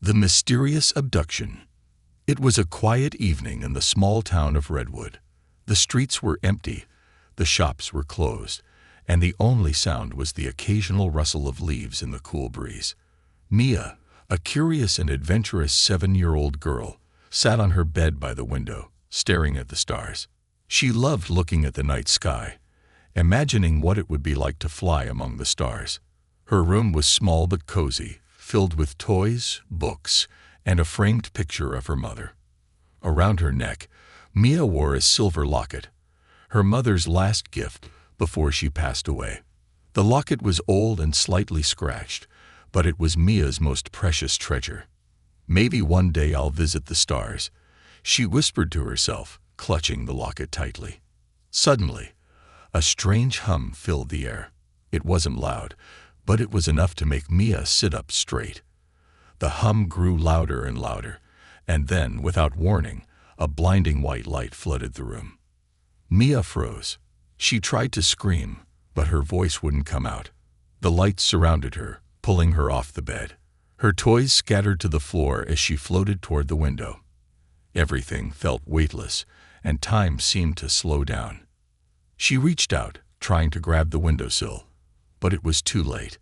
The mysterious abduction. It was a quiet evening in the small town of Redwood. The streets were empty, the shops were closed, and the only sound was the occasional rustle of leaves in the cool breeze. Mia, a curious and adventurous 7-year-old girl, sat on her bed by the window, staring at the stars. She loved looking at the night sky, imagining what it would be like to fly among the stars. Her room was small but cozy, filled with toys, books, and a framed picture of her mother. Around her neck, Mia wore a silver locket, her mother's last gift before she passed away. The locket was old and slightly scratched, but it was Mia's most precious treasure. "Maybe one day I'll visit the stars," she whispered to herself, clutching the locket tightly. Suddenly, a strange hum filled the air. It wasn't loud, but it was enough to make Mia sit up straight. The hum grew louder and louder, and then, without warning, a blinding white light flooded the room. Mia froze. She tried to scream, but her voice wouldn't come out. The light surrounded her, pulling her off the bed. Her toys scattered to the floor as she floated toward the window. Everything felt weightless, and time seemed to slow down. She reached out, trying to grab the windowsill, but it was too late.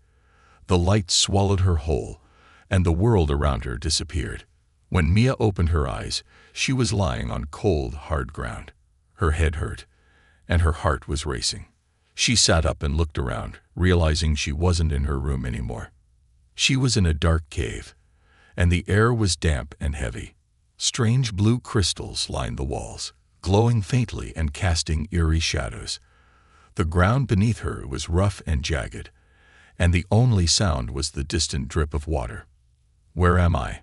The light swallowed her whole, and the world around her disappeared. When Mia opened her eyes, she was lying on cold, hard ground. Her head hurt, and her heart was racing. She sat up and looked around, realizing she wasn't in her room anymore. She was in a dark cave, and the air was damp and heavy. Strange blue crystals lined the walls, glowing faintly and casting eerie shadows. The ground beneath her was rough and jagged, and the only sound was the distant drip of water. "Where am I?"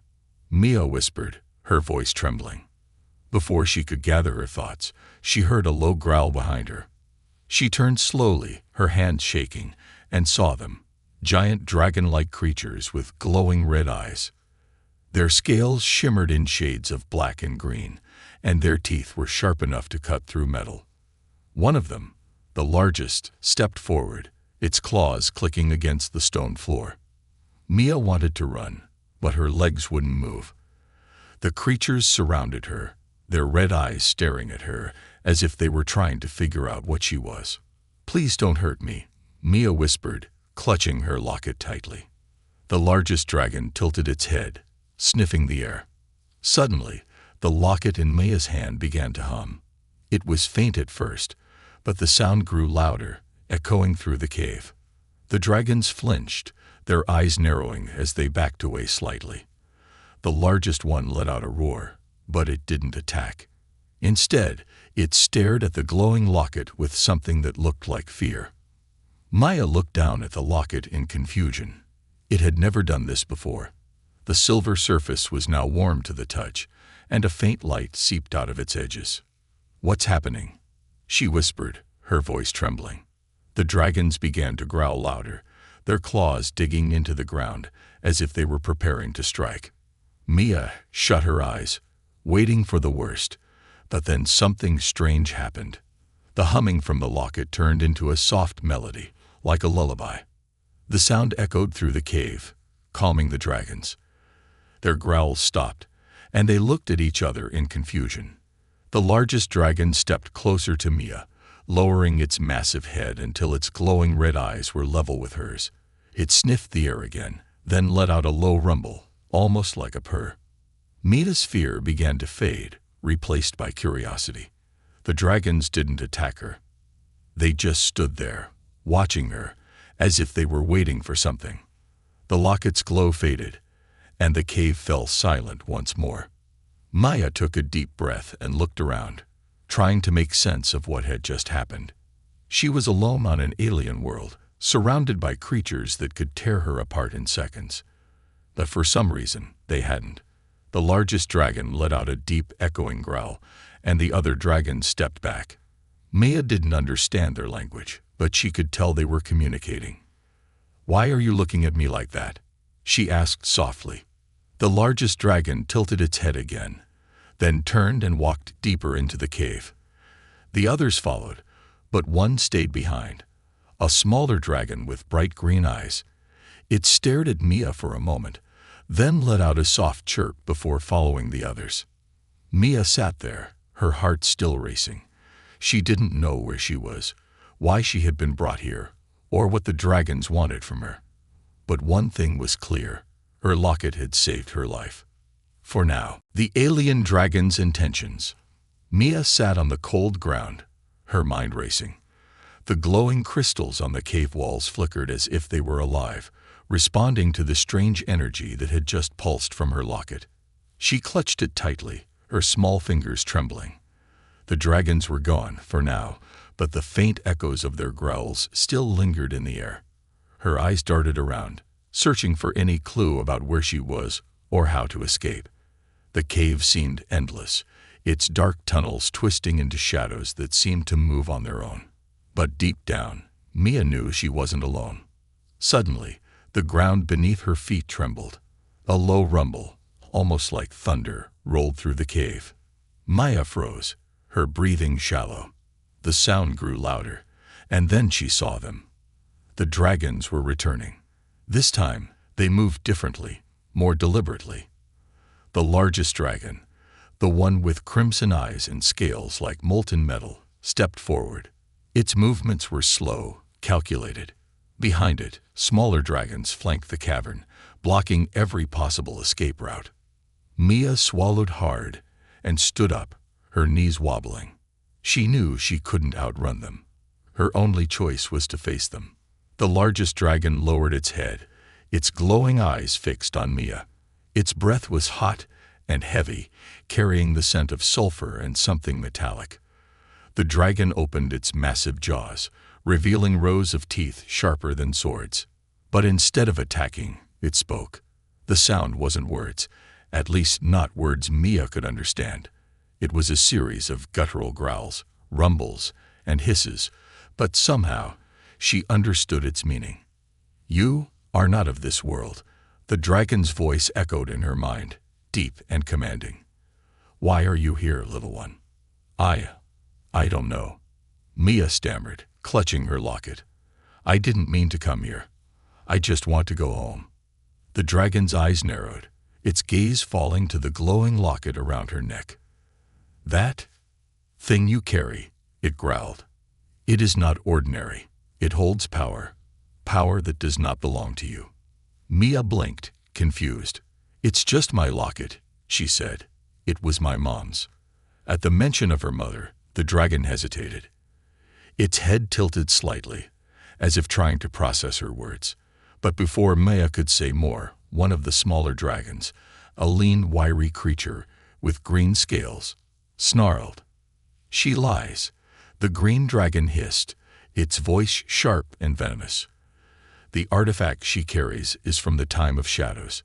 Mia whispered, her voice trembling. Before she could gather her thoughts, she heard a low growl behind her. She turned slowly, her hands shaking, and saw them, giant dragon-like creatures with glowing red eyes. Their scales shimmered in shades of black and green, and their teeth were sharp enough to cut through metal. One of them, the largest, stepped forward, its claws clicking against the stone floor. Mia wanted to run, but her legs wouldn't move. The creatures surrounded her, their red eyes staring at her as if they were trying to figure out what she was. "Please don't hurt me," Mia whispered, clutching her locket tightly. The largest dragon tilted its head, sniffing the air. Suddenly, the locket in Mia's hand began to hum. It was faint at first, but the sound grew louder, echoing through the cave. The dragons flinched, their eyes narrowing as they backed away slightly. The largest one let out a roar, but it didn't attack. Instead, it stared at the glowing locket with something that looked like fear. Mia looked down at the locket in confusion. It had never done this before. The silver surface was now warm to the touch, and a faint light seeped out of its edges. "What's happening?" she whispered, her voice trembling. The dragons began to growl louder, their claws digging into the ground as if they were preparing to strike. Mia shut her eyes, waiting for the worst, but then something strange happened. The humming from the locket turned into a soft melody, like a lullaby. The sound echoed through the cave, calming the dragons. Their growls stopped, and they looked at each other in confusion. The largest dragon stepped closer to Mia, lowering its massive head until its glowing red eyes were level with hers. It sniffed the air again, then let out a low rumble, almost like a purr. Mia's fear began to fade, replaced by curiosity. The dragons didn't attack her. They just stood there, watching her, as if they were waiting for something. The locket's glow faded, and the cave fell silent once more. Mia took a deep breath and looked around, trying to make sense of what had just happened. She was alone on an alien world, surrounded by creatures that could tear her apart in seconds. But for some reason, they hadn't. The largest dragon let out a deep, echoing growl, and the other dragons stepped back. Mia didn't understand their language, but she could tell they were communicating. "Why are you looking at me like that?" she asked softly. The largest dragon tilted its head again, then turned and walked deeper into the cave. The others followed, but one stayed behind, a smaller dragon with bright green eyes. It stared at Mia for a moment, then let out a soft chirp before following the others. Mia sat there, her heart still racing. She didn't know where she was, why she had been brought here, or what the dragons wanted from her. But one thing was clear: her locket had saved her life. For now, the alien dragon's intentions. Mia sat on the cold ground, her mind racing. The glowing crystals on the cave walls flickered as if they were alive, responding to the strange energy that had just pulsed from her locket. She clutched it tightly, her small fingers trembling. The dragons were gone, for now, but the faint echoes of their growls still lingered in the air. Her eyes darted around, searching for any clue about where she was or how to escape. The cave seemed endless, its dark tunnels twisting into shadows that seemed to move on their own. But deep down, Mia knew she wasn't alone. Suddenly, the ground beneath her feet trembled. A low rumble, almost like thunder, rolled through the cave. Mia froze, her breathing shallow. The sound grew louder, and then she saw them. The dragons were returning. This time, they moved differently, more deliberately. The largest dragon, the one with crimson eyes and scales like molten metal, stepped forward. Its movements were slow, calculated. Behind it, smaller dragons flanked the cavern, blocking every possible escape route. Mia swallowed hard and stood up, her knees wobbling. She knew she couldn't outrun them. Her only choice was to face them. The largest dragon lowered its head, its glowing eyes fixed on Mia. Its breath was hot and heavy, carrying the scent of sulfur and something metallic. The dragon opened its massive jaws, revealing rows of teeth sharper than swords. But instead of attacking, it spoke. The sound wasn't words, at least not words Mia could understand. It was a series of guttural growls, rumbles, and hisses, but somehow she understood its meaning. "You are not of this world," the dragon's voice echoed in her mind, deep and commanding. "Why are you here, little one?" I don't know," Mia stammered, clutching her locket. "I didn't mean to come here. I just want to go home." The dragon's eyes narrowed, its gaze falling to the glowing locket around her neck. "That thing you carry," it growled. "It is not ordinary. It holds power, power that does not belong to you." Mia blinked, confused. "It's just my locket," she said. "It was my mom's." At the mention of her mother, the dragon hesitated. Its head tilted slightly, as if trying to process her words. But before Mia could say more, one of the smaller dragons, a lean, wiry creature with green scales, snarled. "She lies," the green dragon hissed, its voice sharp and venomous. "The artifact she carries is from the time of shadows.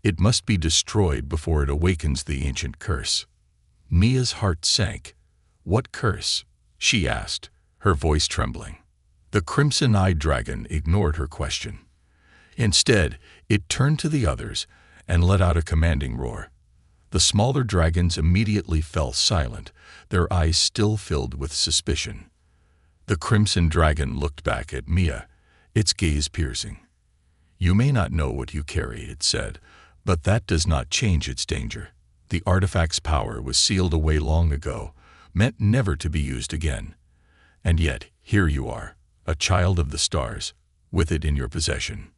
It must be destroyed before it awakens the ancient curse." Mia's heart sank. "What curse?" she asked, her voice trembling. The crimson-eyed dragon ignored her question. Instead, it turned to the others and let out a commanding roar. The smaller dragons immediately fell silent, their eyes still filled with suspicion. The crimson dragon looked back at Mia, its gaze piercing. "You may not know what you carry," it said, "but that does not change its danger. The artifact's power was sealed away long ago, meant never to be used again. And yet, here you are, a child of the stars, with it in your possession."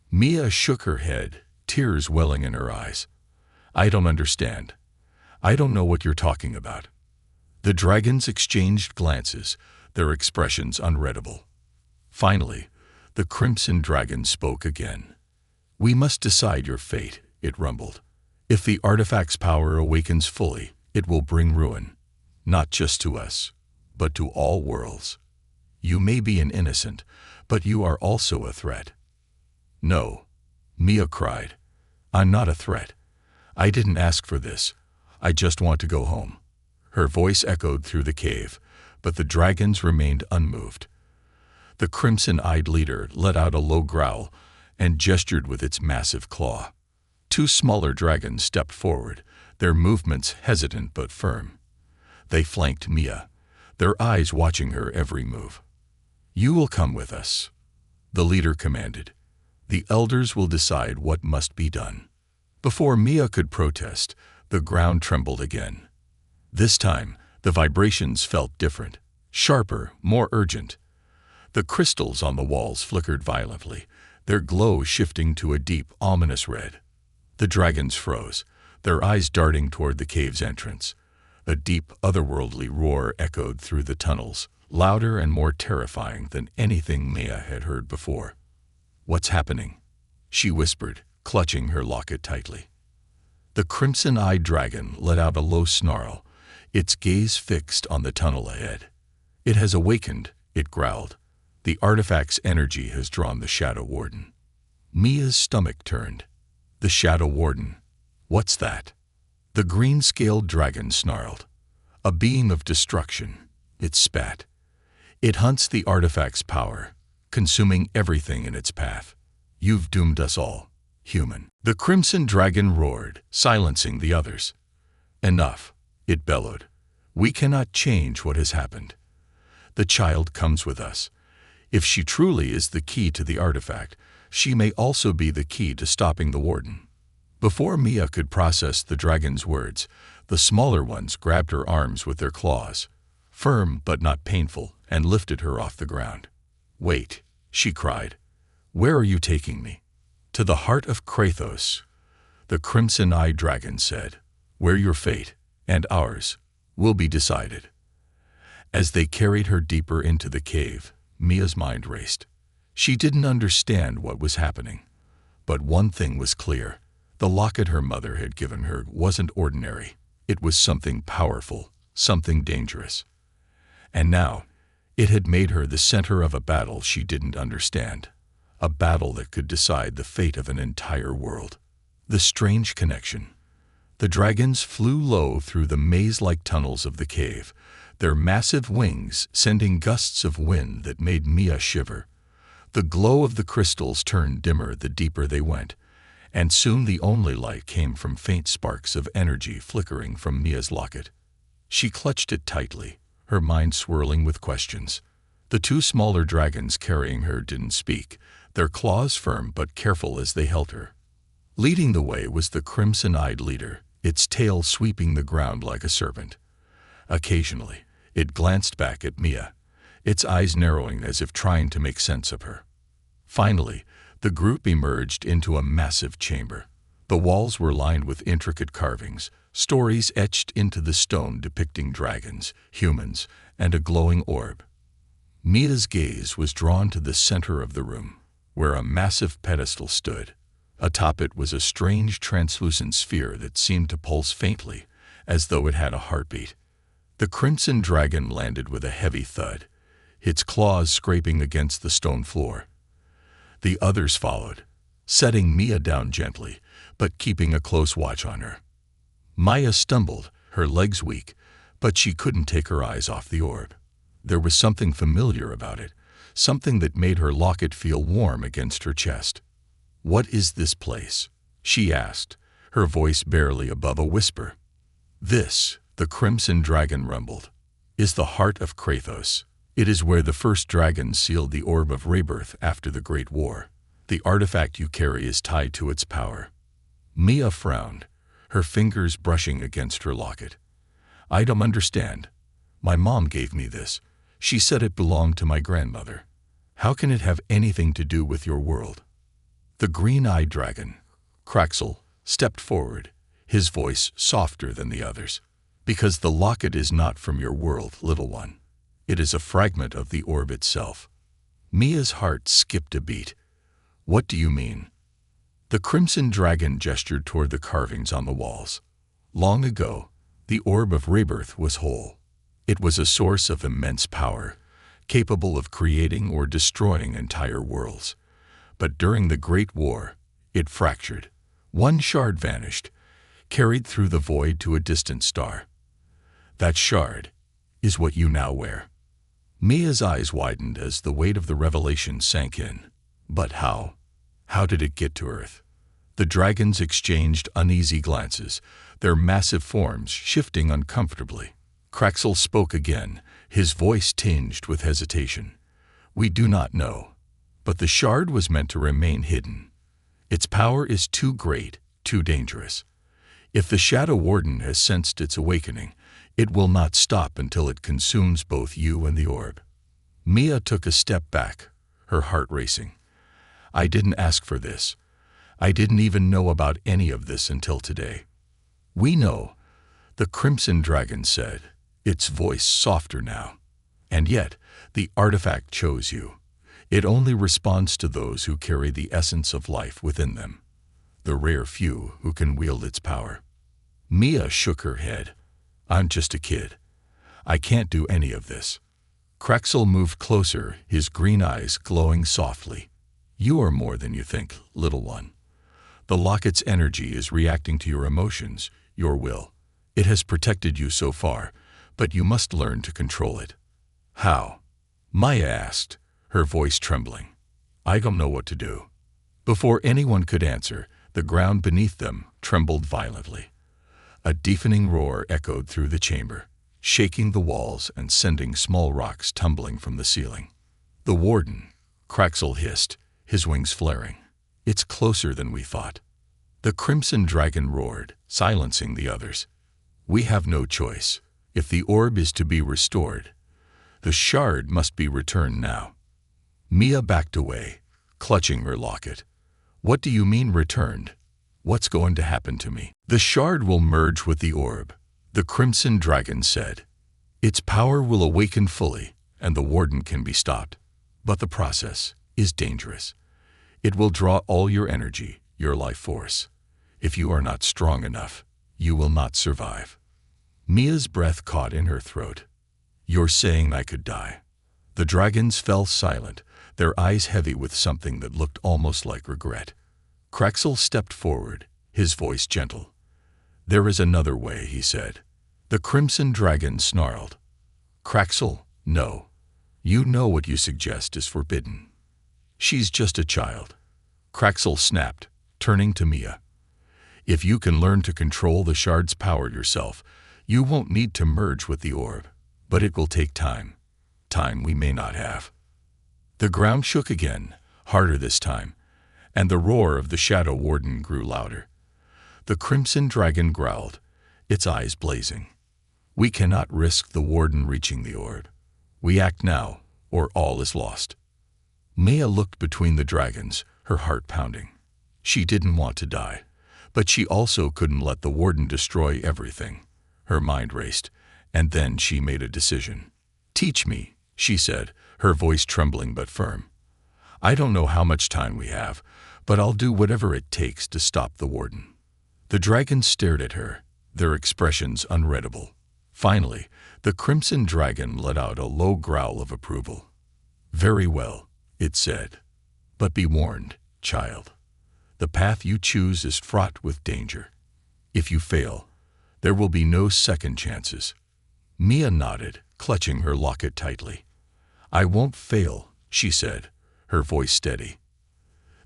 Mia shook her head, tears welling in her eyes. "I don't understand. I don't know what you're talking about." The dragons exchanged glances, their expressions unreadable. Finally, the crimson dragon spoke again. "We must decide your fate," it rumbled. "If the artifact's power awakens fully, it will bring ruin, not just to us, but to all worlds. You may be an innocent, but you are also a threat." "No," Mia cried. "I'm not a threat. I didn't ask for this. I just want to go home." Her voice echoed through the cave, but the dragons remained unmoved. The crimson-eyed leader let out a low growl and gestured with its massive claw. Two smaller dragons stepped forward, their movements hesitant but firm. They flanked Mia, their eyes watching her every move. "You will come with us," the leader commanded. "The elders will decide what must be done." Before Mia could protest, the ground trembled again. This time, the vibrations felt different, sharper, more urgent. The crystals on the walls flickered violently, their glow shifting to a deep, ominous red. The dragons froze, their eyes darting toward the cave's entrance. A deep, otherworldly roar echoed through the tunnels, louder and more terrifying than anything Mia had heard before. "What's happening?" she whispered, clutching her locket tightly. The crimson-eyed dragon let out a low snarl, its gaze fixed on the tunnel ahead. "It has awakened," it growled. "The artifact's energy has drawn the Shadow Warden." Mia's stomach turned. "The Shadow Warden? What's that?" The green-scaled dragon snarled. "A being of destruction," it spat. "It hunts the artifact's power, consuming everything in its path. You've doomed us all, human." The crimson dragon roared, silencing the others. "Enough," it bellowed. "We cannot change what has happened. The child comes with us. If she truly is the key to the artifact, she may also be the key to stopping the Warden." Before Mia could process the dragon's words, the smaller ones grabbed her arms with their claws, firm but not painful, and lifted her off the ground. "Wait," she cried. "Where are you taking me?" "To the heart of Kratos," the crimson-eyed dragon said, "where your fate, and ours, will be decided." As they carried her deeper into the cave, Mia's mind raced. She didn't understand what was happening. But one thing was clear. The locket her mother had given her wasn't ordinary. It was something powerful, something dangerous. And now, it had made her the center of a battle she didn't understand. A battle that could decide the fate of an entire world. The strange connection. The dragons flew low through the maze-like tunnels of the cave, their massive wings sending gusts of wind that made Mia shiver. The glow of the crystals turned dimmer the deeper they went, and soon the only light came from faint sparks of energy flickering from Mia's locket. She clutched it tightly, her mind swirling with questions. The two smaller dragons carrying her didn't speak, their claws firm but careful as they held her. Leading the way was the crimson-eyed leader, its tail sweeping the ground like a serpent. Occasionally, it glanced back at Mia, its eyes narrowing as if trying to make sense of her. Finally, the group emerged into a massive chamber. The walls were lined with intricate carvings, stories etched into the stone depicting dragons, humans, and a glowing orb. Mia's gaze was drawn to the center of the room, where a massive pedestal stood. Atop it was a strange translucent sphere that seemed to pulse faintly, as though it had a heartbeat. The crimson dragon landed with a heavy thud, its claws scraping against the stone floor. The others followed, setting Mia down gently, but keeping a close watch on her. Mia stumbled, her legs weak, but she couldn't take her eyes off the orb. There was something familiar about it, something that made her locket feel warm against her chest. "What is this place?" she asked, her voice barely above a whisper. "This," the crimson dragon rumbled, "is the heart of Kratos. It is where the first dragon sealed the orb of rebirth after the Great War. The artifact you carry is tied to its power." Mia frowned, her fingers brushing against her locket. "I don't understand. My mom gave me this. She said it belonged to my grandmother. How can it have anything to do with your world?" The green-eyed dragon, Kraxel, stepped forward, his voice softer than the others. "Because the locket is not from your world, little one. It is a fragment of the orb itself." Mia's heart skipped a beat. "What do you mean?" The crimson dragon gestured toward the carvings on the walls. "Long ago, the orb of rebirth was whole. It was a source of immense power, capable of creating or destroying entire worlds. But during the Great War, it fractured. One shard vanished, carried through the void to a distant star. That shard is what you now wear." Mia's eyes widened as the weight of the revelation sank in. But how? How did it get to Earth? The dragons exchanged uneasy glances, their massive forms shifting uncomfortably. Kraxel spoke again, his voice tinged with hesitation. "We do not know, but the shard was meant to remain hidden. Its power is too great, too dangerous. If the Shadow Warden has sensed its awakening, it will not stop until it consumes both you and the orb. Mia took a step back, her heart racing. I didn't ask for this. I didn't even know about any of this until today. We know, the Crimson Dragon said, its voice softer now. And yet, the artifact chose you. It only responds to those who carry the essence of life within them, the rare few who can wield its power. Mia shook her head. I'm just a kid. I can't do any of this. Kraxel moved closer, his green eyes glowing softly. You are more than you think, little one. The locket's energy is reacting to your emotions, your will. It has protected you so far, but you must learn to control it. How? Maya asked, her voice trembling. I don't know what to do. Before anyone could answer, the ground beneath them trembled violently. A deafening roar echoed through the chamber, shaking the walls and sending small rocks tumbling from the ceiling. The warden, Kraxel hissed, his wings flaring. It's closer than we thought. The Crimson Dragon roared, silencing the others. We have no choice. If the orb is to be restored, the shard must be returned now. Mia backed away, clutching her locket. What do you mean returned? What's going to happen to me? The shard will merge with the orb, the Crimson Dragon said. Its power will awaken fully, and the warden can be stopped. But the process is dangerous. It will draw all your energy, your life force. If you are not strong enough, you will not survive. Mia's breath caught in her throat. You're saying I could die? The dragons fell silent, their eyes heavy with something that looked almost like regret. Kraxel stepped forward, his voice gentle. There is another way, he said. The Crimson Dragon snarled. Kraxel, no. You know what you suggest is forbidden. She's just a child. Kraxel snapped, turning to Mia. If you can learn to control the shard's power yourself, you won't need to merge with the orb. But it will take time. Time we may not have. The ground shook again, harder this time, and the roar of the Shadow Warden grew louder. The Crimson Dragon growled, its eyes blazing. We cannot risk the warden reaching the orb. We act now, or all is lost. Maya looked between the dragons, her heart pounding. She didn't want to die, but she also couldn't let the warden destroy everything. Her mind raced, and then she made a decision. Teach me, she said, her voice trembling but firm. I don't know how much time we have, but I'll do whatever it takes to stop the warden. The dragons stared at her, their expressions unreadable. Finally, the Crimson Dragon let out a low growl of approval. Very well, it said. But be warned, child. The path you choose is fraught with danger. If you fail, there will be no second chances. Mia nodded, clutching her locket tightly. I won't fail, she said, her voice steady.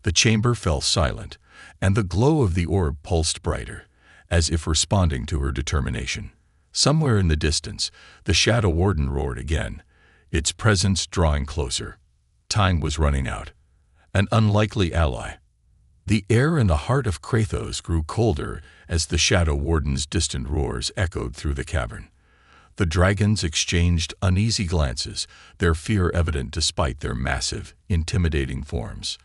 The chamber fell silent, and the glow of the orb pulsed brighter, as if responding to her determination. Somewhere in the distance, the Shadow Warden roared again, its presence drawing closer. Time was running out. An unlikely ally. The air in the heart of Krathos grew colder as the Shadow Warden's distant roars echoed through the cavern. The dragons exchanged uneasy glances, their fear evident despite their massive, intimidating forms.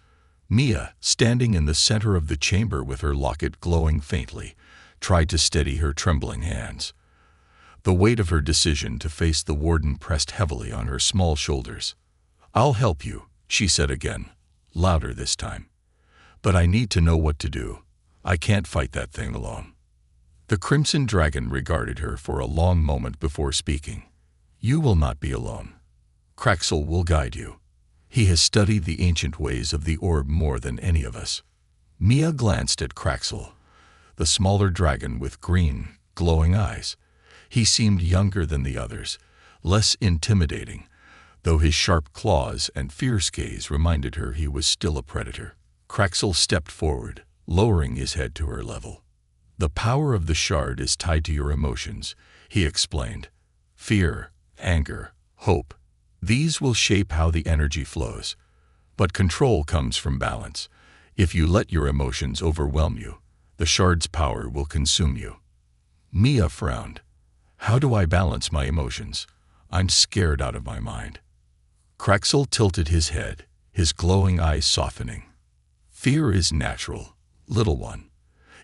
Mia, standing in the center of the chamber with her locket glowing faintly, tried to steady her trembling hands. The weight of her decision to face the warden pressed heavily on her small shoulders. I'll help you, she said again, louder this time. But I need to know what to do. I can't fight that thing alone. The Crimson Dragon regarded her for a long moment before speaking. You will not be alone. Kraxel will guide you. He has studied the ancient ways of the orb more than any of us. Mia glanced at Kraxel, the smaller dragon with green, glowing eyes. He seemed younger than the others, less intimidating, though his sharp claws and fierce gaze reminded her he was still a predator. Kraxel stepped forward, lowering his head to her level. The power of the shard is tied to your emotions, he explained. Fear, anger, hope. These will shape how the energy flows. But control comes from balance. If you let your emotions overwhelm you, The shard's power will consume you. Mia frowned. How do I balance my emotions? I'm scared out of my mind. Kraxel tilted his head, his glowing eyes softening. Fear is natural, little one.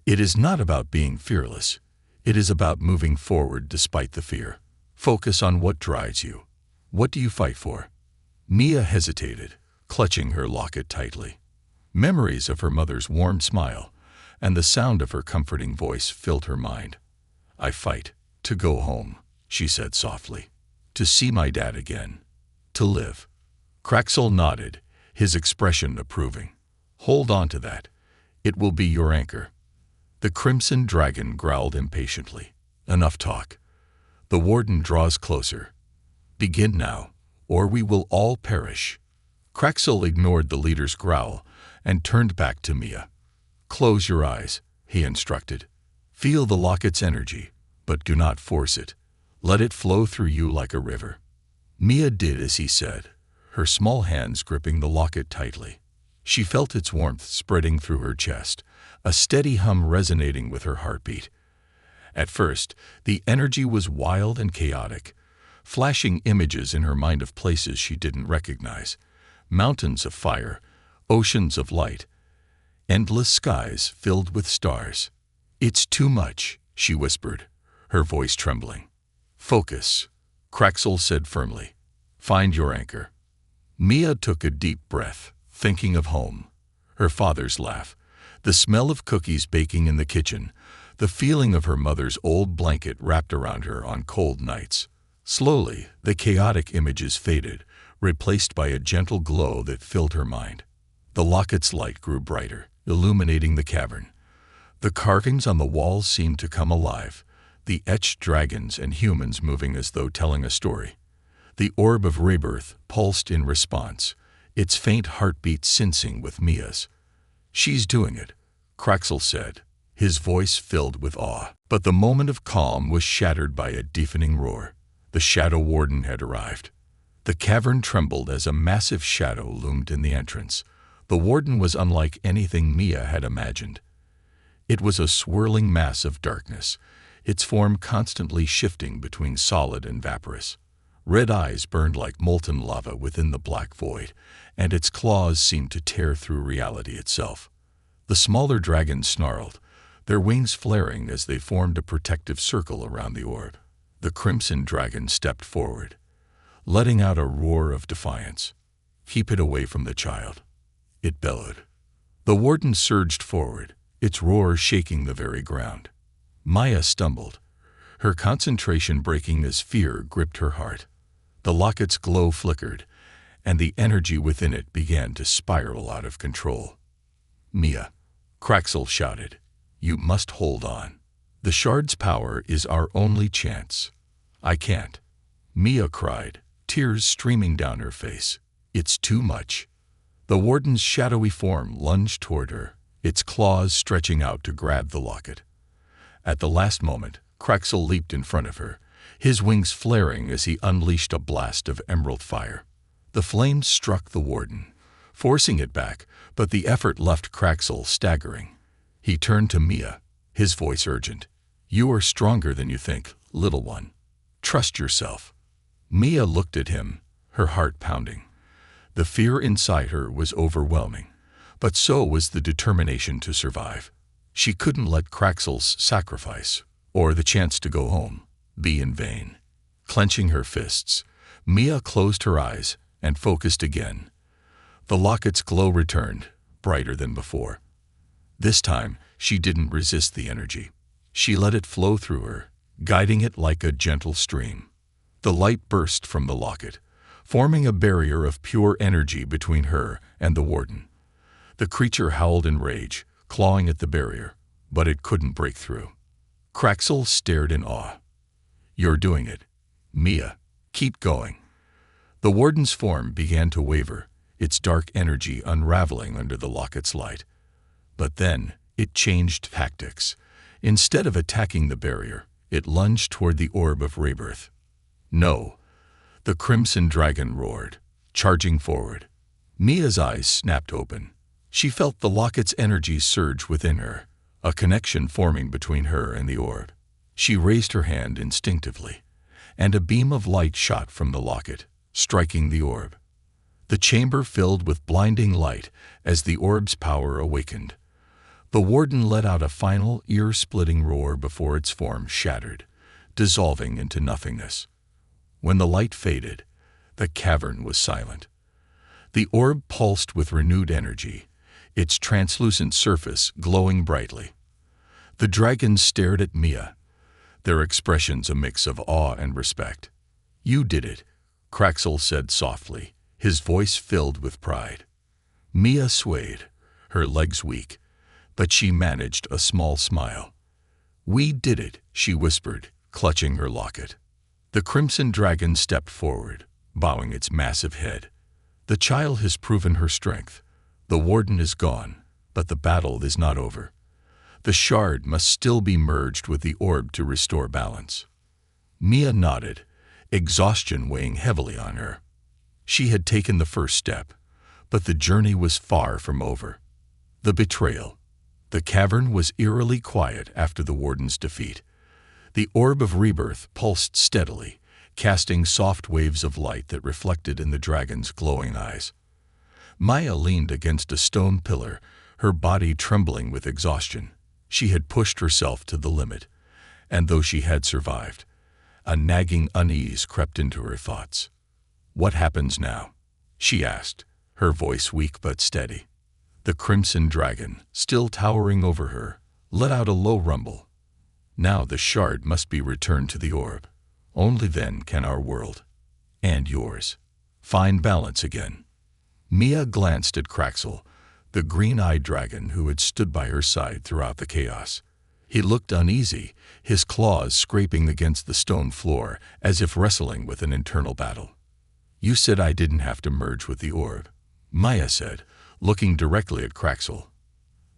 It is not about being fearless. It is about moving forward despite the fear. Focus on what drives you. What do you fight for? Mia hesitated, clutching her locket tightly. Memories of her mother's warm smile and the sound of her comforting voice filled her mind. I fight to go home, she said softly. To see my dad again. To live. Kraxel nodded, his expression approving. Hold on to that. It will be your anchor. The crimson dragon growled impatiently. Enough talk. The warden draws closer. Begin now, or we will all perish. Kraxel ignored the leader's growl and turned back to Mia. Close your eyes, he instructed. Feel the locket's energy, but do not force it. Let it flow through you like a river. Mia did as he said, her small hands gripping the locket tightly. She felt its warmth spreading through her chest, a steady hum resonating with her heartbeat. At first, the energy was wild and chaotic, flashing images in her mind of places she didn't recognize. Mountains of fire, oceans of light, endless skies filled with stars. It's too much, she whispered, her voice trembling. Focus, Kraxel said firmly. Find your anchor. Mia took a deep breath, thinking of home. Her father's laugh, the smell of cookies baking in the kitchen, the feeling of her mother's old blanket wrapped around her on cold nights. Slowly, the chaotic images faded, replaced by a gentle glow that filled her mind. The locket's light grew brighter, illuminating the cavern. The carvings on the walls seemed to come alive, the etched dragons and humans moving as though telling a story. The orb of rebirth pulsed in response, its faint heartbeat syncing with Mia's. She's doing it, Kraxel said, his voice filled with awe. But the moment of calm was shattered by a deafening roar. The Shadow Warden had arrived. The cavern trembled as a massive shadow loomed in the entrance. The Warden was unlike anything Mia had imagined. It was a swirling mass of darkness, its form constantly shifting between solid and vaporous. Red eyes burned like molten lava within the black void, and its claws seemed to tear through reality itself. The smaller dragons snarled, their wings flaring as they formed a protective circle around the orb. The crimson dragon stepped forward, letting out a roar of defiance. Keep it away from the child, it bellowed. The warden surged forward, its roar shaking the very ground. Maya stumbled, her concentration breaking as fear gripped her heart. The locket's glow flickered, and the energy within it began to spiral out of control. Mia, Kraxel shouted, you must hold on. The shard's power is our only chance. I can't. Mia cried, tears streaming down her face. It's too much. The warden's shadowy form lunged toward her, its claws stretching out to grab the locket. At the last moment, Kraxel leaped in front of her, his wings flaring as he unleashed a blast of emerald fire. The flames struck the warden, forcing it back, but the effort left Kraxel staggering. He turned to Mia, his voice urgent. You are stronger than you think, little one. Trust yourself. Mia looked at him, her heart pounding. The fear inside her was overwhelming, but so was the determination to survive. She couldn't let Kraxel's sacrifice, or the chance to go home, be in vain. Clenching her fists, Mia closed her eyes and focused again. The locket's glow returned, brighter than before. This time, she didn't resist the energy. She let it flow through her, guiding it like a gentle stream. The light burst from the locket, forming a barrier of pure energy between her and the warden. The creature howled in rage, clawing at the barrier, but it couldn't break through. Kraxel stared in awe. You're doing it. Mia, keep going. The warden's form began to waver, its dark energy unraveling under the locket's light. But then, it changed tactics. Instead of attacking the barrier, it lunged toward the orb of rebirth. No, the crimson dragon roared, charging forward. Mia's eyes snapped open. She felt the locket's energy surge within her, a connection forming between her and the orb. She raised her hand instinctively, and a beam of light shot from the locket, striking the orb. The chamber filled with blinding light as the orb's power awakened. The warden let out a final, ear-splitting roar before its form shattered, dissolving into nothingness. When the light faded, the cavern was silent. The orb pulsed with renewed energy, its translucent surface glowing brightly. The dragons stared at Mia, their expressions a mix of awe and respect. "You did it," Kraxel said softly, his voice filled with pride. Mia swayed, her legs weak, but she managed a small smile. "We did it," she whispered, clutching her locket. The crimson dragon stepped forward, bowing its massive head. "The child has proven her strength. The warden is gone, but the battle is not over. The shard must still be merged with the orb to restore balance." Mia nodded, exhaustion weighing heavily on her. She had taken the first step, but the journey was far from over. The betrayal. The cavern was eerily quiet after the warden's defeat. The orb of rebirth pulsed steadily, casting soft waves of light that reflected in the dragon's glowing eyes. Maya leaned against a stone pillar, her body trembling with exhaustion. She had pushed herself to the limit, and though she had survived, a nagging unease crept into her thoughts. "What happens now?" she asked, her voice weak but steady. The crimson dragon, still towering over her, let out a low rumble. "Now the shard must be returned to the orb. Only then can our world, and yours, find balance again." Mia glanced at Kraxel, the green-eyed dragon who had stood by her side throughout the chaos. He looked uneasy, his claws scraping against the stone floor as if wrestling with an internal battle. "You said I didn't have to merge with the orb," Maya said, looking directly at Kraxel.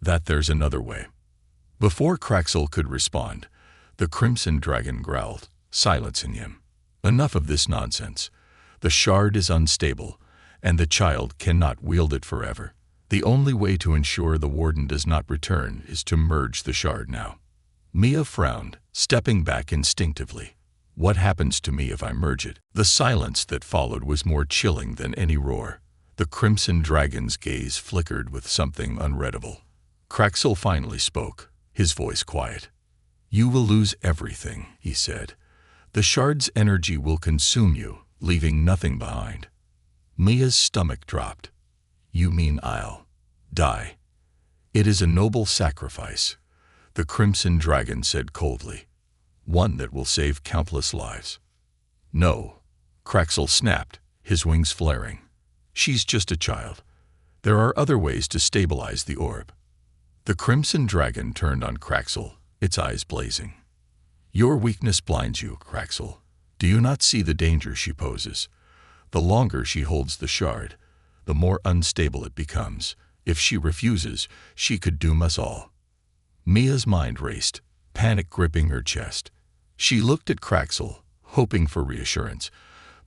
"That there's another way." Before Kraxel could respond, the crimson dragon growled, silencing him. "Enough of this nonsense. The shard is unstable, and the child cannot wield it forever. The only way to ensure the warden does not return is to merge the shard now." Mia frowned, stepping back instinctively. "What happens to me if I merge it?" The silence that followed was more chilling than any roar. The crimson dragon's gaze flickered with something unreadable. Kraxel finally spoke, his voice quiet. "You will lose everything," he said. "The shard's energy will consume you, leaving nothing behind." Mia's stomach dropped. "You mean I'll die?" "It is a noble sacrifice," the crimson dragon said coldly. "One that will save countless lives." "No," Kraxel snapped, his wings flaring. "She's just a child. There are other ways to stabilize the orb." The crimson dragon turned on Kraxel, its eyes blazing. "Your weakness blinds you, Kraxel. Do you not see the danger she poses? The longer she holds the shard, the more unstable it becomes. If she refuses, she could doom us all." Mia's mind raced, panic gripping her chest. She looked at Kraxel, hoping for reassurance,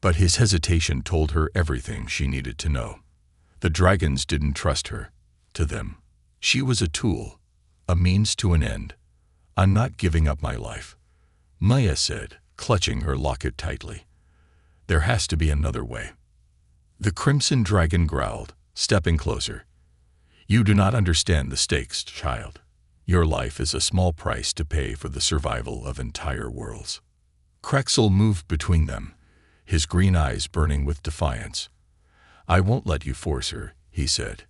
but his hesitation told her everything she needed to know. The dragons didn't trust her. To them, she was a tool, a means to an end. "I'm not giving up my life," Maya said, clutching her locket tightly. "There has to be another way." The crimson dragon growled, stepping closer. "You do not understand the stakes, child. Your life is a small price to pay for the survival of entire worlds." Kraxel moved between them, his green eyes burning with defiance. "I won't let you force her," he said.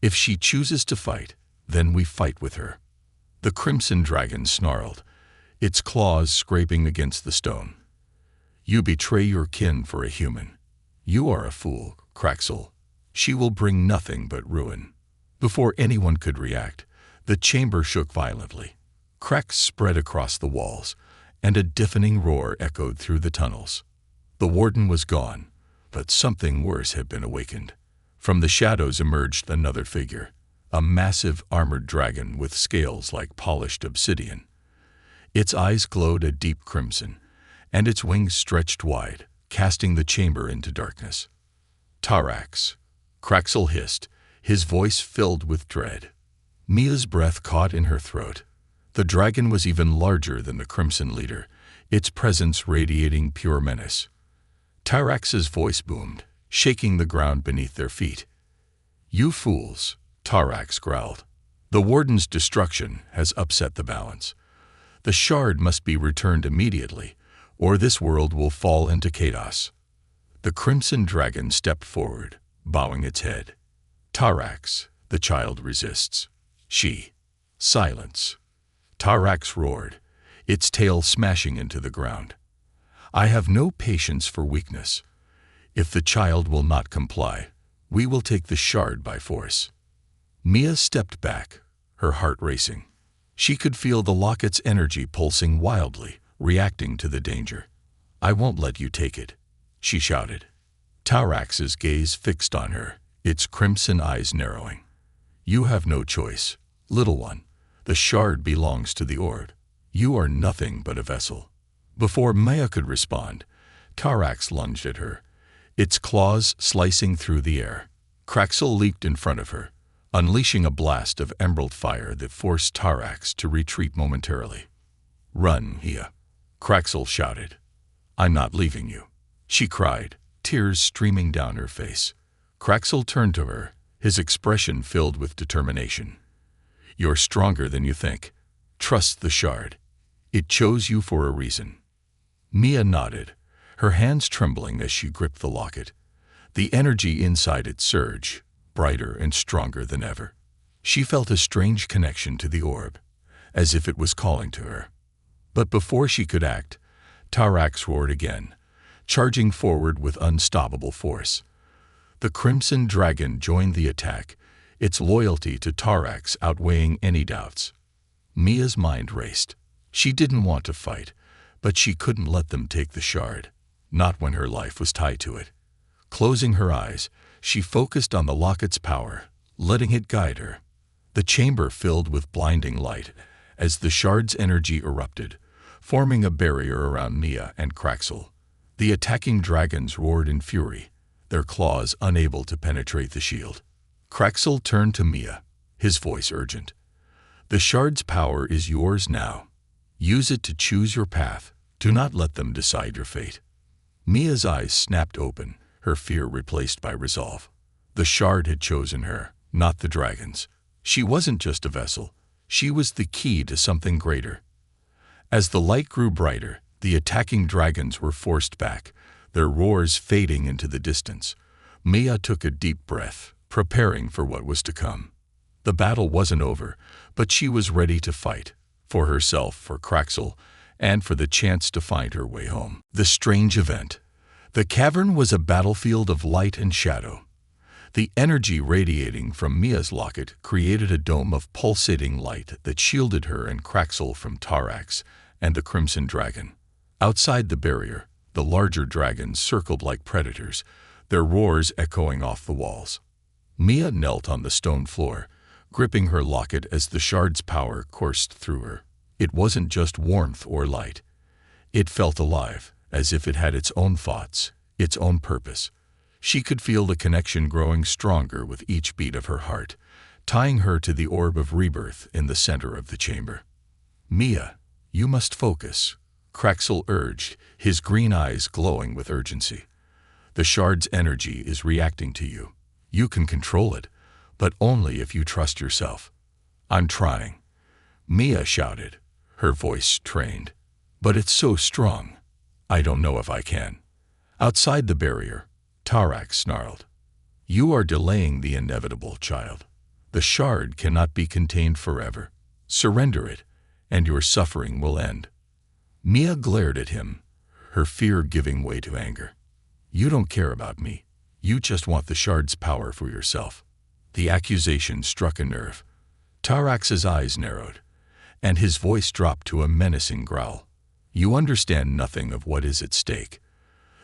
"If she chooses to fight, then we fight with her." The crimson dragon snarled, its claws scraping against the stone. "You betray your kin for a human. You are a fool, Kraxel. She will bring nothing but ruin." Before anyone could react, the chamber shook violently. Cracks spread across the walls, and a deafening roar echoed through the tunnels. The warden was gone, but something worse had been awakened. From the shadows emerged another figure, a massive armored dragon with scales like polished obsidian. Its eyes glowed a deep crimson, and its wings stretched wide, casting the chamber into darkness. "Tarax," Kraxel hissed, his voice filled with dread. Mia's breath caught in her throat. The dragon was even larger than the Crimson Leader, its presence radiating pure menace. Tyrax's voice boomed, shaking the ground beneath their feet. "You fools," Tyrax growled. "The Warden's destruction has upset the balance. The shard must be returned immediately, or this world will fall into chaos." The Crimson Dragon stepped forward, bowing its head. "Tyrax," the child resists. "She." "Silence." Tyrax roared, its tail smashing into the ground. "I have no patience for weakness. If the child will not comply, we will take the shard by force." Mia stepped back, her heart racing. She could feel the locket's energy pulsing wildly, reacting to the danger. "I won't let you take it," she shouted. Tyrax's gaze fixed on her, its crimson eyes narrowing. "You have no choice, little one. The shard belongs to the orb. You are nothing but a vessel." Before Maya could respond, Tyrax lunged at her, its claws slicing through the air. Kraxel leaped in front of her, unleashing a blast of emerald fire that forced Tyrax to retreat momentarily. "Run, Mia," Kraxel shouted. "I'm not leaving you," she cried, tears streaming down her face. Kraxel turned to her, his expression filled with determination. "You're stronger than you think. Trust the shard. It chose you for a reason." Mia nodded, her hands trembling as she gripped the locket. The energy inside it surged, brighter and stronger than ever. She felt a strange connection to the orb, as if it was calling to her. But before she could act, Tyrax roared again, charging forward with unstoppable force. The Crimson Dragon joined the attack, its loyalty to Tyrax outweighing any doubts. Mia's mind raced. She didn't want to fight, but she couldn't let them take the shard, not when her life was tied to it. Closing her eyes, she focused on the locket's power, letting it guide her. The chamber filled with blinding light as the shard's energy erupted, forming a barrier around Mia and Kraxel. The attacking dragons roared in fury, their claws unable to penetrate the shield. Kraxel turned to Mia, his voice urgent. "The shard's power is yours now. Use it to choose your path. Do not let them decide your fate." Mia's eyes snapped open, her fear replaced by resolve. The shard had chosen her, not the dragons. She wasn't just a vessel. She was the key to something greater. As the light grew brighter, the attacking dragons were forced back, their roars fading into the distance. Mia took a deep breath, preparing for what was to come. The battle wasn't over, but she was ready to fight, for herself, for Kraxel, and for the chance to find her way home. The strange event. The cavern was a battlefield of light and shadow. The energy radiating from Mia's locket created a dome of pulsating light that shielded her and Kraxel from Tyrax and the Crimson Dragon. Outside the barrier, the larger dragons circled like predators, their roars echoing off the walls. Mia knelt on the stone floor, gripping her locket as the shard's power coursed through her. It wasn't just warmth or light. It felt alive, as if it had its own thoughts, its own purpose. She could feel the connection growing stronger with each beat of her heart, tying her to the orb of rebirth in the center of the chamber. "Mia, you must focus," Kraxel urged, his green eyes glowing with urgency. "The shard's energy is reacting to you. You can control it, but only if you trust yourself." "I'm trying," Mia shouted, her voice trained. "But it's so strong. I don't know if I can." Outside the barrier, Tyrax snarled. "You are delaying the inevitable, child. The shard cannot be contained forever. Surrender it, and your suffering will end." Mia glared at him, her fear giving way to anger. "You don't care about me. You just want the shard's power for yourself." The accusation struck a nerve. Tyrax's eyes narrowed, and his voice dropped to a menacing growl. "You understand nothing of what is at stake.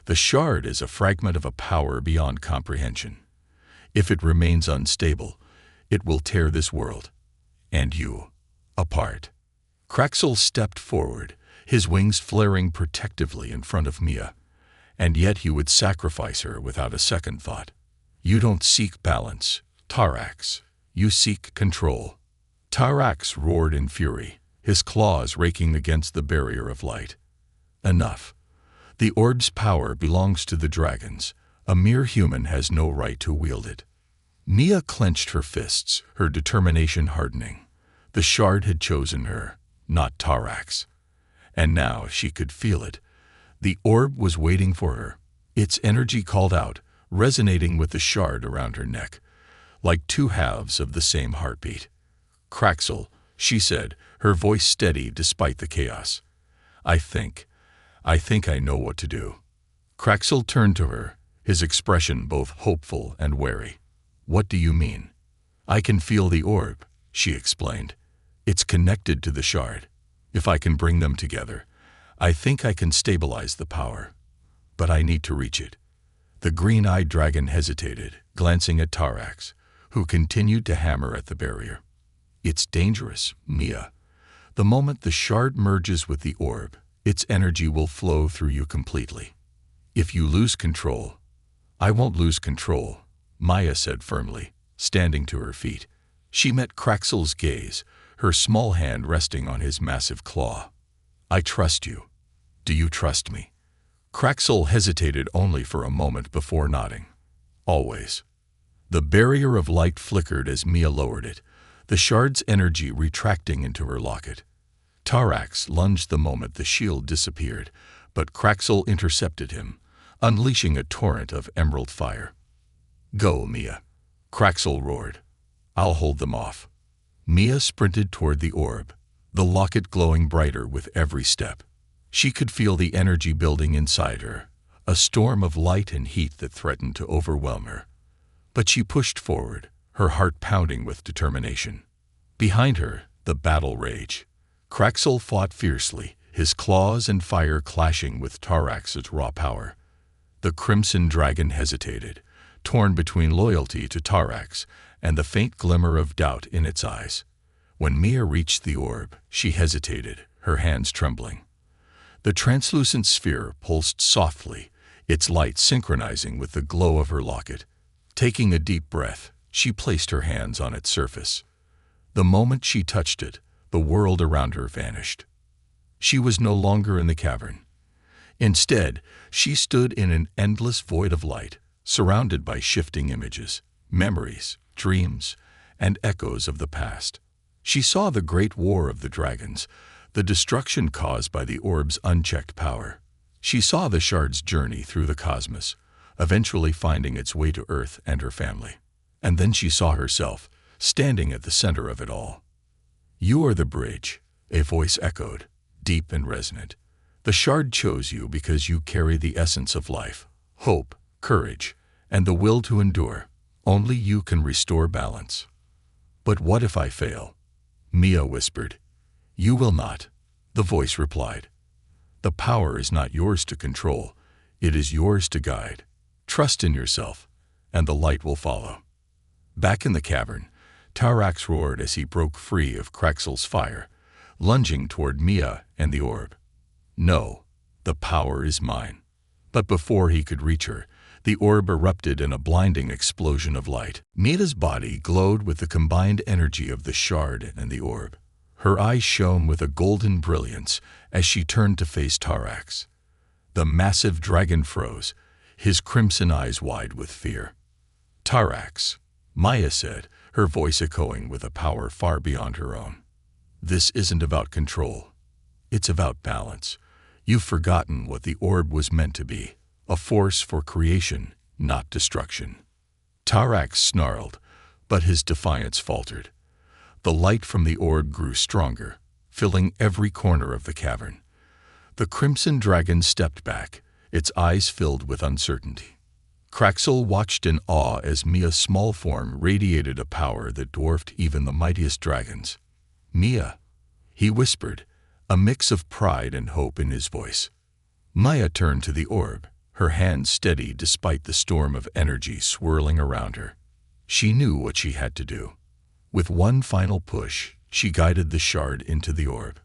The shard is a fragment of a power beyond comprehension. If it remains unstable, it will tear this world, and you, apart." Kraxel stepped forward, his wings flaring protectively in front of Mia, and yet he would sacrifice her without a second thought. "You don't seek balance, Tyrax. You seek control." Tarax roared in fury, his claws raking against the barrier of light. Enough. The orb's power belongs to the dragons. A mere human has no right to wield it. Mia clenched her fists, her determination hardening. The shard had chosen her, not Tarax. And now she could feel it. The orb was waiting for her. Its energy called out, resonating with the shard around her neck, like two halves of the same heartbeat. "Craxel," she said, her voice steady despite the chaos. I think I know what to do." Craxel turned to her, his expression both hopeful and wary. "What do you mean?" "I can feel the orb," she explained. "It's connected to the shard. If I can bring them together, I think I can stabilize the power. But I need to reach it." The green-eyed dragon hesitated, glancing at Tarax, who continued to hammer at the barrier. "It's dangerous, Mia. The moment the shard merges with the orb, its energy will flow through you completely. If you lose control—" "I won't lose control," Maya said firmly, standing to her feet. She met Craxel's gaze, her small hand resting on his massive claw. "I trust you. Do you trust me?" Craxel hesitated only for a moment before nodding. "Always." The barrier of light flickered as Mia lowered it, the shard's energy retracting into her locket. Tarax lunged the moment the shield disappeared, but Craxel intercepted him, unleashing a torrent of emerald fire. "Go, Mia," Craxel roared. "I'll hold them off." Mia sprinted toward the orb, the locket glowing brighter with every step. She could feel the energy building inside her, a storm of light and heat that threatened to overwhelm her. But she pushed forward, her heart pounding with determination. Behind her, the battle raged. Craxel fought fiercely, his claws and fire clashing with Tarax's raw power. The crimson dragon hesitated, torn between loyalty to Tarax and the faint glimmer of doubt in its eyes. When Mia reached the orb, she hesitated, her hands trembling. The translucent sphere pulsed softly, its light synchronizing with the glow of her locket. Taking a deep breath, she placed her hands on its surface. The moment she touched it, the world around her vanished. She was no longer in the cavern. Instead, she stood in an endless void of light, surrounded by shifting images, memories, dreams, and echoes of the past. She saw the great war of the dragons, the destruction caused by the orb's unchecked power. She saw the shard's journey through the cosmos, eventually finding its way to Earth and her family. And then she saw herself, standing at the center of it all. "You are the bridge," a voice echoed, deep and resonant. "The shard chose you because you carry the essence of life, hope, courage, and the will to endure. Only you can restore balance." "But what if I fail?" Mia whispered. "You will not," the voice replied. "The power is not yours to control, it is yours to guide. Trust in yourself, and the light will follow." Back in the cavern, Tarax roared as he broke free of Craxel's fire, lunging toward Mia and the orb. "No, the power is mine." But before he could reach her, the orb erupted in a blinding explosion of light. Mia's body glowed with the combined energy of the shard and the orb. Her eyes shone with a golden brilliance as she turned to face Tarax. The massive dragon froze, his crimson eyes wide with fear. "Tarax," Maya said, her voice echoing with a power far beyond her own. "This isn't about control. It's about balance. You've forgotten what the orb was meant to be, a force for creation, not destruction." Tarax snarled, but his defiance faltered. The light from the orb grew stronger, filling every corner of the cavern. The crimson dragon stepped back, its eyes filled with uncertainty. Craxel watched in awe as Mia's small form radiated a power that dwarfed even the mightiest dragons. "Mia," he whispered, a mix of pride and hope in his voice. Maya turned to the orb, her hands steady despite the storm of energy swirling around her. She knew what she had to do. With one final push, she guided the shard into the orb.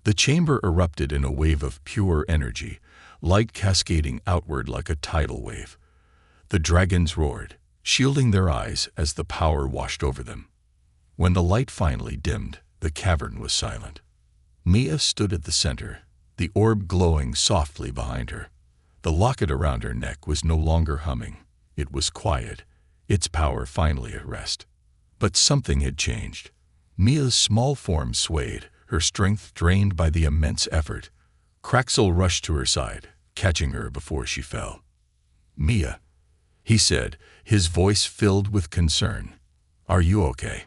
The chamber erupted in a wave of pure energy, light cascading outward like a tidal wave. The dragons roared, shielding their eyes as the power washed over them. When the light finally dimmed, the cavern was silent. Mia stood at the center, the orb glowing softly behind her. The locket around her neck was no longer humming. It was quiet, its power finally at rest. But something had changed. Mia's small form swayed, her strength drained by the immense effort. Kraxel rushed to her side, catching her before she fell. "Mia," he said, his voice filled with concern. "Are you okay?"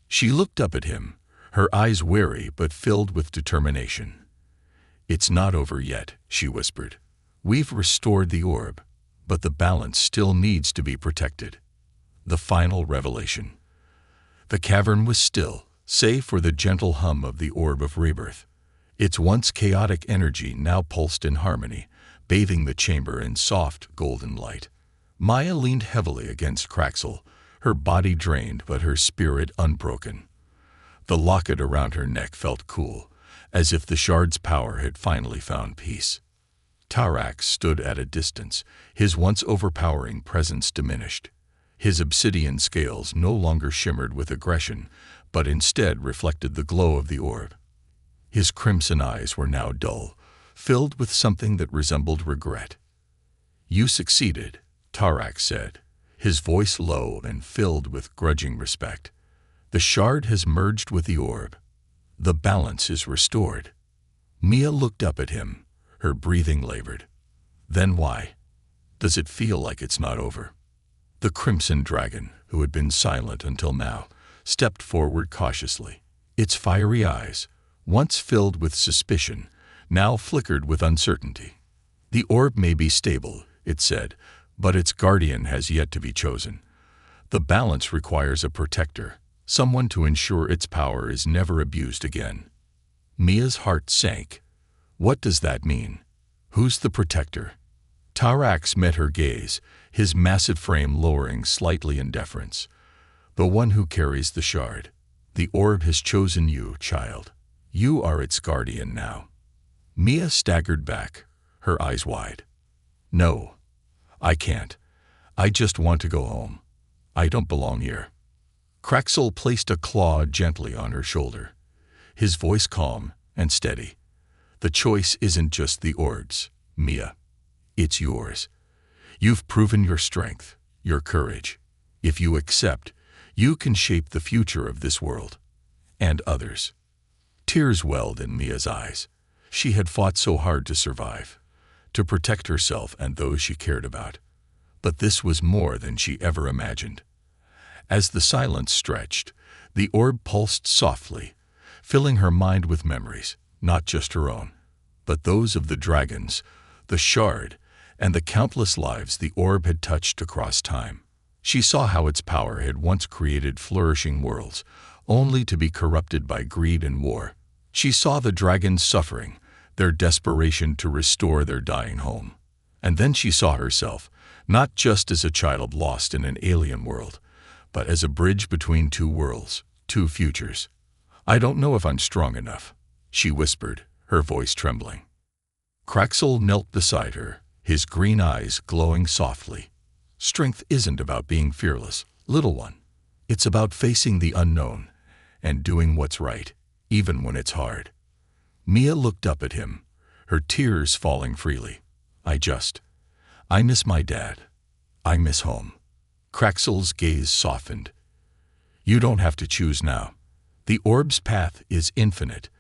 She looked up at him, her eyes wary but filled with determination. "It's not over yet," she whispered. "We've restored the orb, but the balance still needs to be protected." The final revelation. The cavern was still, save for the gentle hum of the orb of rebirth. Its once chaotic energy now pulsed in harmony, bathing the chamber in soft, golden light. Maya leaned heavily against Kraxel, her body drained but her spirit unbroken. The locket around her neck felt cool, as if the shard's power had finally found peace. Tarax stood at a distance, his once overpowering presence diminished. His obsidian scales no longer shimmered with aggression, but instead reflected the glow of the orb. His crimson eyes were now dull, filled with something that resembled regret. "You succeeded," Tarax said, his voice low and filled with grudging respect. "The shard has merged with the orb. The balance is restored." Mia looked up at him, her breathing labored. "Then why does it feel like it's not over?" The crimson dragon, who had been silent until now, stepped forward cautiously. Its fiery eyes, once filled with suspicion, now flickered with uncertainty. "The orb may be stable," it said, "but its guardian has yet to be chosen. The balance requires a protector, someone to ensure its power is never abused again." Mia's heart sank. "What does that mean? Who's the protector?" Tarax met her gaze, his massive frame lowering slightly in deference. "The one who carries the shard. The orb has chosen you, child. You are its guardian now." Mia staggered back, her eyes wide. "No, I can't. I just want to go home. I don't belong here." Kraxel placed a claw gently on her shoulder, his voice calm and steady. "The choice isn't just the orb's, Mia. It's yours. You've proven your strength, your courage. If you accept, you can shape the future of this world and others." Tears welled in Mia's eyes. She had fought so hard to survive, to protect herself and those she cared about. But this was more than she ever imagined. As the silence stretched, the orb pulsed softly, filling her mind with memories, not just her own, but those of the dragons, the shard, and the countless lives the orb had touched across time. She saw how its power had once created flourishing worlds, only to be corrupted by greed and war. She saw the dragons suffering, their desperation to restore their dying home. And then she saw herself, not just as a child lost in an alien world, but as a bridge between two worlds, two futures. "I don't know if I'm strong enough," she whispered, her voice trembling. Kraxel knelt beside her, his green eyes glowing softly. "Strength isn't about being fearless, little one. It's about facing the unknown and doing what's right, even when it's hard." Mia looked up at him, her tears falling freely. I miss my dad. I miss home." Kraxel's gaze softened. "You don't have to choose now. The orb's path is infinite.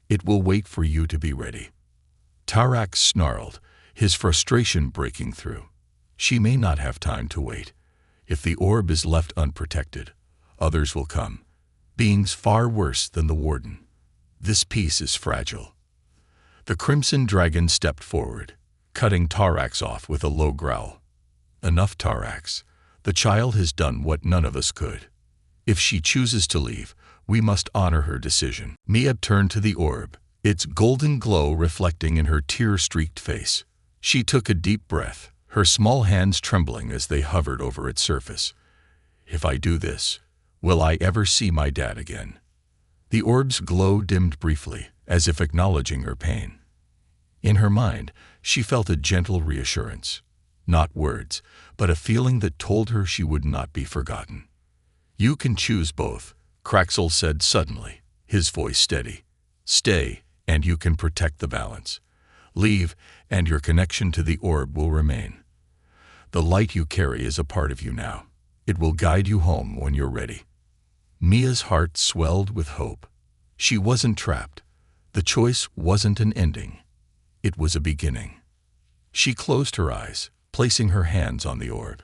It will wait for you to be ready." Tarax snarled, his frustration breaking through. "She may not have time to wait. If the orb is left unprotected, others will come, beings far worse than the Warden. This peace is fragile." The crimson dragon stepped forward, cutting Tarax off with a low growl. "Enough, Tarax. The child has done what none of us could. If she chooses to leave, we must honor her decision." Mia turned to the orb, its golden glow reflecting in her tear-streaked face. She took a deep breath, her small hands trembling as they hovered over its surface. "If I do this, will I ever see my dad again?" The orb's glow dimmed briefly, as if acknowledging her pain. In her mind, she felt a gentle reassurance. Not words, but a feeling that told her she would not be forgotten. "You can choose both," Kraxel said suddenly, his voice steady. Stay, and you can protect the balance. Leave, and your connection to the orb will remain. The light you carry is a part of you now. It will guide you home when you're ready. Mia's heart swelled with hope. She wasn't trapped. The choice wasn't an ending. It was a beginning. She closed her eyes, placing her hands on the orb.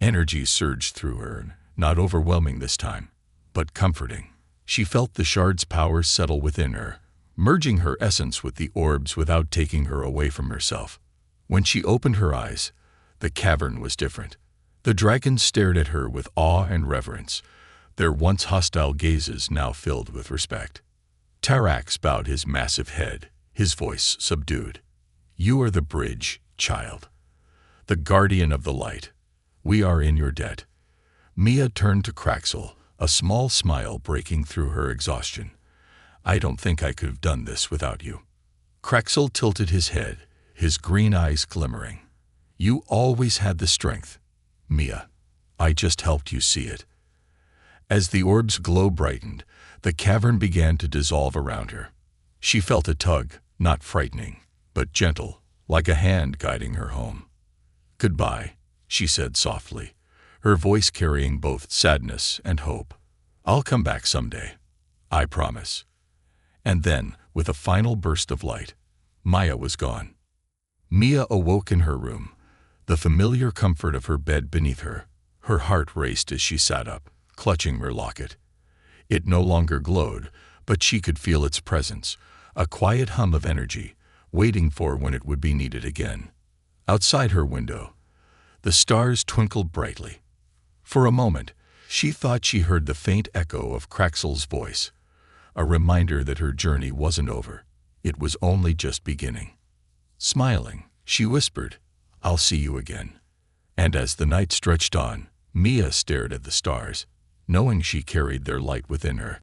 Energy surged through her, not overwhelming this time, but comforting. She felt the shard's power settle within her, merging her essence with the orb's without taking her away from herself. When she opened her eyes, the cavern was different. The dragons stared at her with awe and reverence, their once hostile gazes now filled with respect. Tarax bowed his massive head, his voice subdued. You are the bridge, child. The guardian of the light. We are in your debt. Mia turned to Kraxel, a small smile breaking through her exhaustion. I don't think I could have done this without you. Kraxel tilted his head, his green eyes glimmering. You always had the strength, Mia. I just helped you see it. As the orb's glow brightened, the cavern began to dissolve around her. She felt a tug, not frightening, but gentle, like a hand guiding her home. Goodbye, she said softly, her voice carrying both sadness and hope. I'll come back someday. I promise. And then, with a final burst of light, Maya was gone. Mia awoke in her room, the familiar comfort of her bed beneath her. Her heart raced as she sat up, clutching her locket. It no longer glowed, but she could feel its presence, a quiet hum of energy, waiting for when it would be needed again. Outside her window, the stars twinkled brightly. For a moment, she thought she heard the faint echo of Kraxel's voice, a reminder that her journey wasn't over. It was only just beginning. Smiling, she whispered, I'll see you again. And as the night stretched on, Mia stared at the stars, knowing she carried their light within her.